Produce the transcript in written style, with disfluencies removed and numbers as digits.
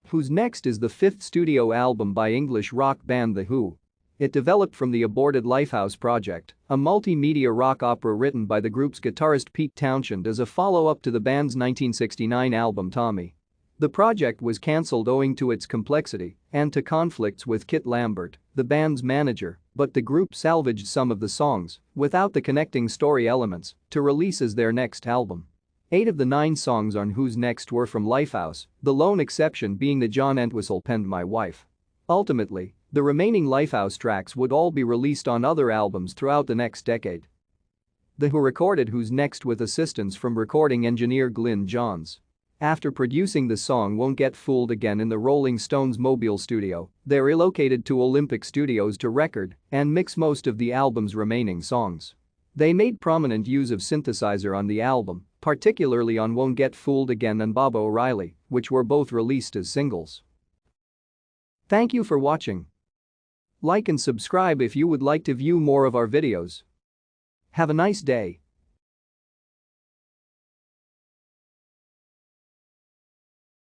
Who's Next is the fifth studio album by English rock band The Who. It developed from the aborted Lifehouse project, a multimedia rock opera written by the group's guitarist Pete Townshend as a follow-up to the band's 1969 album Tommy. The project was cancelled owing to its complexity and to conflicts with Kit Lambert, the band's manager, but the group salvaged some of the songs, without the connecting story elements, to release as their next album. 8 of the 9 songs on Who's Next were from Lifehouse, the lone exception being the John Entwistle-penned My Wife. Ultimately, the remaining Lifehouse tracks would all be released on other albums throughout the next decade. The Who recorded Who's Next with assistance from recording engineer Glyn Johns. After producing the song Won't Get Fooled Again in the Rolling Stones' Mobile studio, they relocated to Olympic Studios to record and mix most of the album's remaining songs. They made prominent use of synthesizer on the album, particularly on Won't Get Fooled Again and Bob O'Reilly, which were both released as singles. Thank you for watching. Like and subscribe if you would like to view more of our videos. Have a nice day.